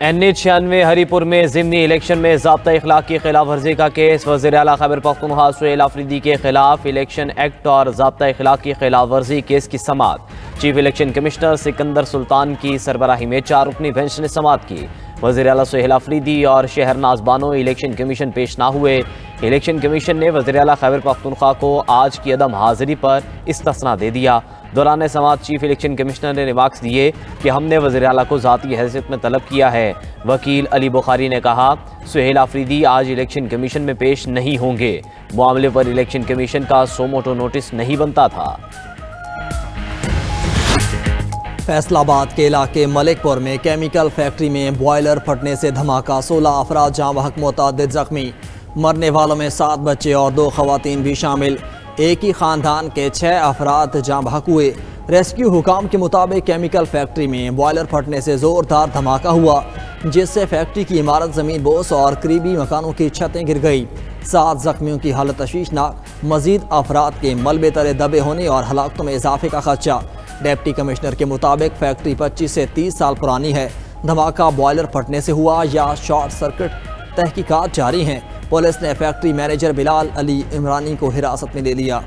NA96 Haripur में ज़िमनी election में ज़ाब्ता इखलाक की खिलाफ वर्जी का केस। वज़ीर आला खैबर पख्तूनख्वा सुहेल आफरीदी के खिलाफ इलेक्शन एक्ट और ज़ाब्ता इखलाक की खिलाफ वर्जी केस की समाअत chief election commissioner Sikandar Sultan की सरबराही में 4 रुकनी बेंच ने समाअत की। वज़ीर आला सुहेल आफरीदी और शहरनाज बानो इलेक्शन कमीशन पेश ना हुए। इलेक्शन कमीशन ने वज़ीर आला खैबर पख्तूनख्वा को आज की अदम हाजिरी पर इस्तिस्ना दे दिया। दौरान समाअत चीफ इलेक्शन कमिश्नर ने रिमार्क्स दिए कि हमने वज़ीर आला को ज़ाती हैसियत में तलब किया है। वकील अली बुखारी ने कहा, सुहेल आफरीदी आज इलेक्शन कमीशन में पेश नहीं होंगे। मामले पर इलेक्शन कमीशन का सोमोटो नोटिस नहीं बनता था। फैसलाबाद के इलाके मलिकपुर में केमिकल फैक्ट्री में बॉयलर फटने से धमाका, 16 अफराद जाँ बहक, मुतअद्दिद जख्मी। मरने वालों में 7 बच्चे और 2 खवातीन भी शामिल। एक ही खानदान के 6 अफराद जाँ बहक हुए। रेस्क्यू हुकाम के मुताबिक केमिकल फैक्ट्री में बॉयलर फटने से ज़ोरदार धमाका हुआ, जिससे फैक्ट्री की इमारत ज़मीन बोस और करीबी मकानों की छतें गिर गई। 7 जख्मियों की हालत तशवीशनाक। मजीद अफराद के मलबे तले दबे होने और हलाकतों में इजाफे का खदशा। डिप्टी कमिश्नर के मुताबिक फैक्ट्री 25 से 30 साल पुरानी है। धमाका बॉयलर फटने से हुआ या शॉर्ट सर्किट, तहकीकात जारी हैं। पुलिस ने फैक्ट्री मैनेजर बिलाल अली इमरानी को हिरासत में ले लिया।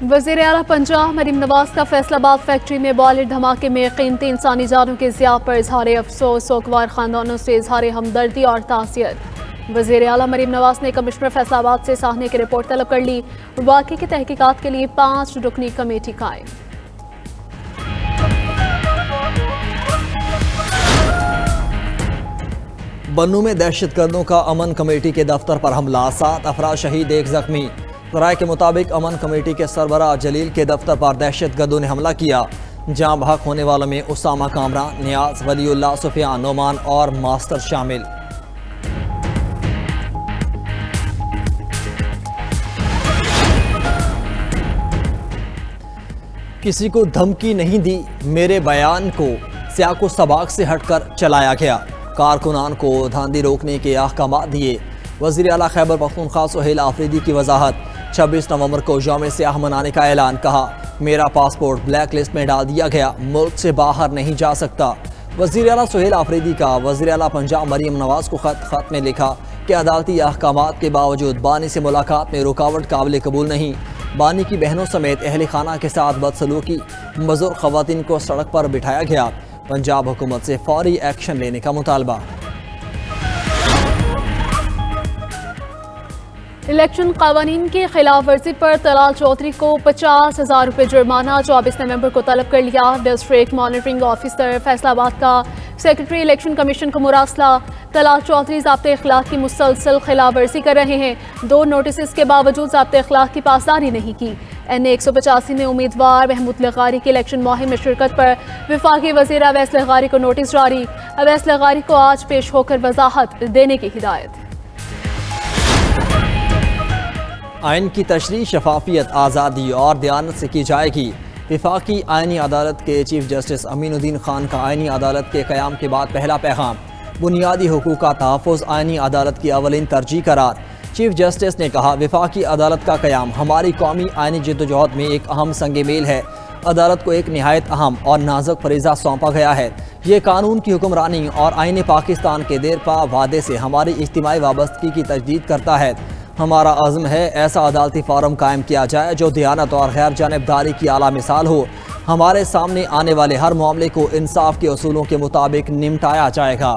वज़ीर आला पंजाब मरीम नवाज का फैसलाबाद फैक्ट्री में बॉयलर धमाके में कीमती इंसानी जानों के ज़िया पर इजहार अफसोस, सोगवार खानदानों से इजहार हमदर्दी और ताज़ियत। वज़ीर आला मरीम नवाज ने कमिश्नर फैसलाबाद से साहने की रिपोर्ट तलब कर ली। वाक़े की तहकीकात के लिए 5 रुकनी कमेटी कायम। बन्नू में दहशतगर्दों का अमन कमेटी के दफ्तर पर हमला, 7 अफराद शहीद, 1 जख्मी। राय के मुताबिक अमन कमेटी के सरबराह जलील के दफ्तर पर दहशतगर्दों ने हमला किया। जाँ बहक होने वालों में उसामा कामरान, नियाज, वलीउल्लाह, सुफियान, नोमान और मास्टर शामिल। किसी को धमकी नहीं दी, मेरे बयान को सियाको सबाक से हटकर चलाया गया। कारकुनान को धांधी रोकने के अहकाम दिए। वज़ीर आला खैबर पख्तूनख्वा सुहेल आफरीदी की वजाहत। 26 नवंबर को यौम सियाह मनाने का ऐलान। कहा, मेरा पासपोर्ट ब्लैक लिस्ट में डाल दिया गया, मुल्क से बाहर नहीं जा सकता। वज़ीर आला सुहेल आफरीदी का वज़ीर आला पंजाब मरीम नवाज को खत में लिखा कि अदालती अहकामात के बावजूद बानी से मुलाकात में रुकावट काबिल कबूल नहीं। बानी की बहनों समेत अहल खाना के साथ बदसलूकी, मजूर खवातीन को सड़क पर बिठाया गया। पंजाब हुकूमत से फौरी एक्शन लेने का मुतालबा। इलेक्शन कानून की खिलाफ वर्जी पर तलाल चौधरी को 50,000 रुपये जुर्माना। 24 नवंबर को तलब कर लिया। डिस्ट्रिक्ट मॉनिटरिंग ऑफिसर फैसलाबाद का सेक्रेटरी इलेक्शन कमीशन को मुरासला। तलाल चौधरी ज़ाब्ते इखलाक की मुसलसल खिलाफ वर्जी कर रहे हैं। 2 नोटिस के बावजूद ज़ाब्ते इखलाक की पासदारी नहीं की। NA185 में उम्मीदवार महमूद लगारी की इलेक्शन मुहिम में शिरकत पर विफाकी वज़ीर अवैस लगारी को नोटिस जारी। अवैस लगारी को आज पेश होकर वजाहत देने की हिदायत। आइन की तशरीह शफाफियत, आज़ादी और दयानत से की जाएगी। विफाकी आइनी अदालत के चीफ जस्टिस अमीनुद्दीन खान का आइनी अदालत के क़याम के बाद पहला पैगाम। बुनियादी हुकूक का तहफ़्फ़ुज़ आइनी अदालत की अवलिन तरजीह करार। चीफ जस्टिस ने कहा, विफाकी अदालत का क़याम हमारी कौमी आइनी जद्दोजहद में एक अहम संग मील है। अदालत को एक नहायत अहम और नाजुक फरीज़ा सौंपा गया है। ये कानून की हुक्मरानी और आइन पाकिस्तान के देरपा वादे से हमारी इज्तिमाई वाबस्तगी की तजदीद करता है। हमारा अज़्म है ऐसा अदालती फ़ोरम कायम किया जाए जो दयानत और गैर जानिबदारी की आला मिसाल हो। हमारे सामने आने वाले हर मामले को इंसाफ के उसूलों के मुताबिक निपटाया जाएगा।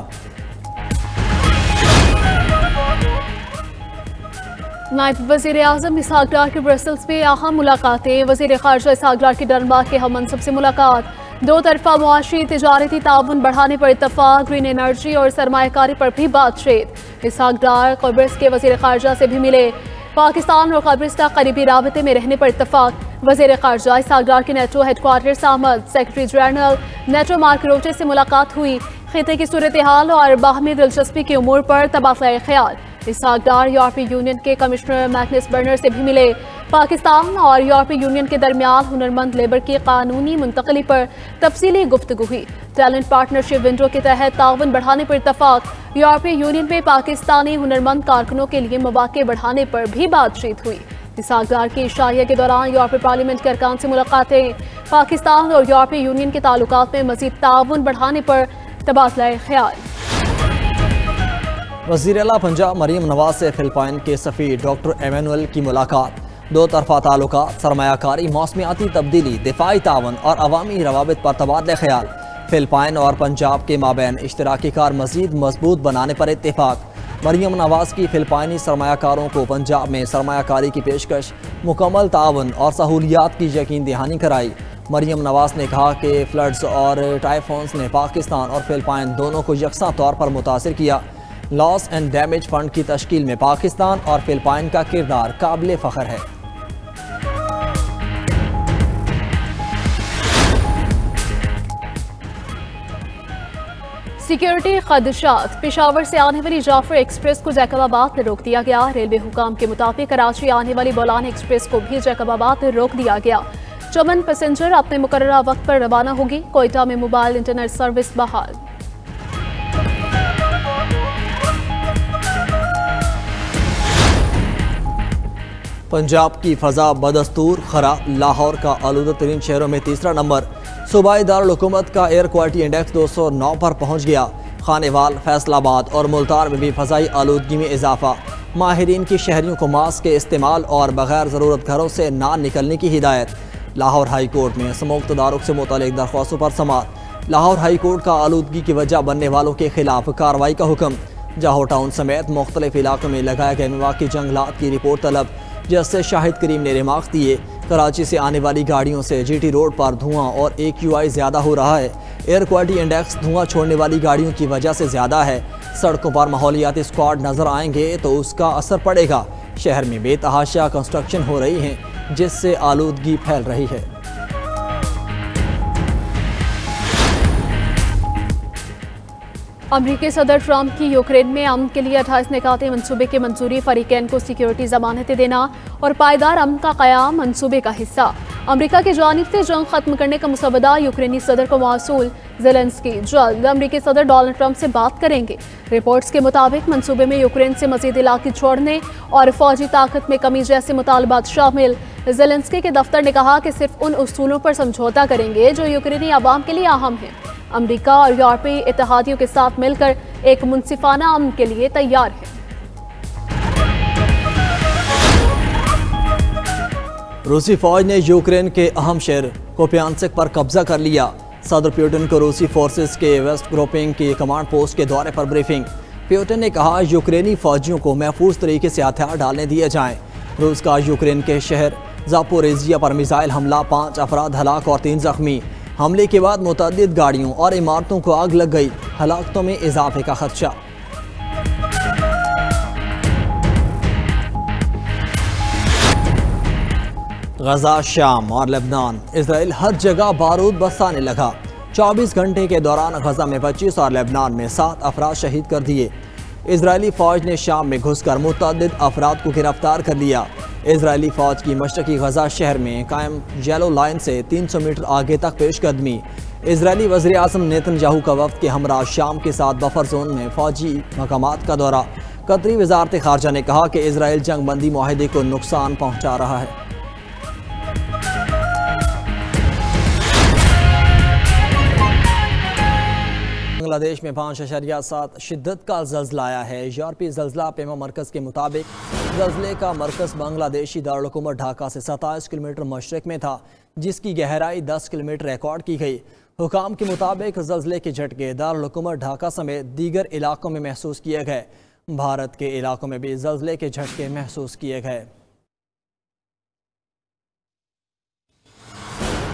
नायब वज़ीर आज़म इसहाक डार की ब्रसल्स में अहम मुलाकातें। वज़ीर ख़ारजा इसहाक डार की डनबाग के हम मनसब से मुलाकात। 2 तरफ़ा मुआशी तिजारती ताउन बढ़ाने पर इत्तफ़ाक़। ग्रीन एनर्जी और सरमायाकारी पर भी बातचीत। इसहाक डार क़ब्रिस के वज़ीर ख़ारजा से भी मिले। पाकिस्तान और क़ब्रिस का करीबी राबते में रहने पर इत्तफ़ाक़। वज़ीर ख़ारजा इसहाक डार के नेटो हेडक्वार्टर से आमद। सेक्रेटरी जनरल नेटो मार्क रूटे से मुलाकात हुई। खिते की सूरत हाल और बाहमी दिलचस्पी के उमूर पर तबादला ख्याल। इसहाक डार यूरोपीय यूनियन के कमिश्नर मैग्नस बर्नर से भी मिले। पाकिस्तान और यूरोपीय यूनियन के दरमियान हुनरमंद लेबर की कानूनी मुंतकली पर तफसीली गुफ्तगू हुई। टैलेंट पार्टनरशिप विंडो के तहत ताउन बढ़ाने पर इत्तफाक। यूरोपीय यूनियन में पाकिस्तानी हुनरमंद कारकुनों के लिए मौके बढ़ाने पर भी बातचीत हुई। इसहाक की शाहिया के दौरान यूरोपीय पार्लियामेंट के अरकान से मुलाकातें। पाकिस्तान और यूरोपीय यूनियन के ताल्लुकात में मजीद ताउन बढ़ाने पर तबादला ख्याल। वज़ीर आला पंजाब मरीम नवाज से फिलिपाइन के सफ़ीर डॉक्टर एमेनुअल की मुलाकात। दो तरफा ताल्लुकात, सरमायाकारी, मौसमियाती तब्दीली, दिफाई तावन और अवामी रवाबित पर तबादला ख्याल। फिलिपाइन और पंजाब के माबैन इश्तराकी कार मज़ीद मजबूत बनाने पर इत्तेफाक। मरीम नवाज की फिलिपाइनी सरमायाकारों को पंजाब में सरमायाकारी की पेशकश, मुकम्मल तावन और सहूलियात की यकीन दहानी कराई। मरीम नवाज ने कहा कि फ्लड्स और टाइफोन्स ने पाकिस्तान और फिलिपाइन दोनों को यकसा तौर पर मुतासिर किया। लॉस एंड डैमेज फंड की तश्कील में पाकिस्तान और फिलिपाइन का किरदार काबिल फ़ख्र है। सिक्योरिटी खदशात। पेशावर से आने वाली जाफर एक्सप्रेस को जैकबाबाद में रोक दिया गया। रेलवे हुकाम के मुताबिक कराची आने वाली बोलान एक्सप्रेस को भी जैकबाबाद में रोक दिया गया। चमन पैसेंजर अपने मुकर्ररा वक्त पर रवाना होगी। कोयटा में मोबाइल इंटरनेट सर्विस बहाल। पंजाब की फ़ज़ा बदस्तूर खराब। लाहौर का आलूदा तरीन शहरों में तीसरा नंबर। सूबाई दारुल हुकूमत का एयर क्वालिटी इंडेक्स 209 पर पहुँच गया। खानेवाल, फैसलाबाद और मुल्तान में भी फ़ज़ाई आलूदगी में इजाफा। माहिरीन की शहरियों को मास्क के इस्तेमाल और बगैर ज़रूरत घरों से ना निकलने की हिदायत। लाहौर हाई कोर्ट में स्मोक तदारुक से मुतालिक दरख्वास्तों पर समाअत। लाहौर हाई कोर्ट का आलूदगी की वजह बनने वालों के खिलाफ कार्रवाई का हुक्म। जाहो टाउन समेत मुख्तलिफ इलाकों में लगाए गए मेवाकी जंगलात की रिपोर्ट तलब। जस्टिस शाहिद करीम ने रिमार्क्स दिए, कराची से आने वाली गाड़ियों से GT रोड पर धुआं और AQI ज़्यादा हो रहा है। एयर क्वालिटी इंडेक्स धुआं छोड़ने वाली गाड़ियों की वजह से ज़्यादा है। सड़कों पर माहौलियाती स्क्वाड नज़र आएंगे तो उसका असर पड़ेगा। शहर में बेतहाशा कंस्ट्रक्शन हो रही हैं जिससे आलूदगी फैल रही है। अमरीकी सदर ट्रंप की यूक्रेन में अमन के लिए 28 निकाते मंसूबे की मंजूरी। फरीकैन को सिक्योरिटी जमानतें देना और पायदार अमन का क़याम मंसूबे का हिस्सा। अमरीका की जानिब से जंग खत्म करने का मुसवदा। यूक्रेनी सदर को मौसूल। ज़ेलेंस्की जल्द अमरीकी सदर डोनाल्ड ट्रंप से बात करेंगे। रिपोर्ट्स के मुताबिक मंसूबे में यूक्रेन से मजीद इलाके छोड़ने और फौजी ताकत में कमी जैसे मुतालबात शामिल। ज़ेलेंस्की के दफ्तर ने कहा कि सिर्फ उन उसूलों पर समझौता करेंगे जो यूक्रेनी आवाम के लिए अहम है। अमरीका और यूरोपीय इत्तेहादियों के साथ मिलकर एक मुनसिफाना अमन के लिए तैयार है। रूसी फौज ने यूक्रेन के अहम शहर कोपियानस्क पर कब्जा कर लिया। सदर पुतिन को रूसी फोर्सेस के वेस्ट ग्रुपिंग की कमांड पोस्ट के दौरे पर ब्रीफिंग। पुतिन ने कहा यूक्रेनी फौजियों को महफूज तरीके से हथियार डालने दिए जाएं। रूस का यूक्रेन के शहर ज़ापोरिजिया पर मिसाइल हमला, 5 अफराद हलाक और 3 जख्मी। हमले के बाद मुतअद्दिद गाड़ियों और इमारतों को आग लग गई। हलाकतों में इजाफे का खदशा। गजा, शाम और लेबनान, इसराइल हर जगह बारूद बरसाने लगा। 24 घंटे के दौरान गजा में 25 और लेबनान में 7 अफराद शहीद कर दिए। इजरायली फ़ौज ने शाम में घुसकर मुतअद्दिद अफराद को गिरफ्तार कर लिया। इजरायली फ़ौज की मशरकी गजा शहर में कायम येलो लाइन से 300 मीटर आगे तक पेशकदमी। इजरायली वज़ीर आज़म नेतन्याहू का वफ़द के हमरा शाम के साथ बफर जोन में फ़ौजी मकामात का दौरा। कतरी वज़ारत ख़ारजा ने कहा कि इजराइल जंग बंदी माहदे को नुकसान पहुँचा रहा है। बांग्लादेश में 5.7 शिद्दत का ज़ल्ज़ला आया है। यूरोपीय ज़ल्ज़ला पेमा मरकज़ के मुताबिक ज़ल्ज़ले का मरकज़ बांग्लादेशी दारुल-हुकूमत ढाका से 27 किलोमीटर मशरक़ में था, जिसकी गहराई 10 किलोमीटर रिकॉर्ड की गई। हुकाम के मुताबिक ज़ल्ज़ले के झटके दारुल-हुकूमत ढाका समेत दीगर इलाकों में महसूस किए गए। भारत के इलाकों में भी ज़ल्ज़ले के झटके महसूस किए गए।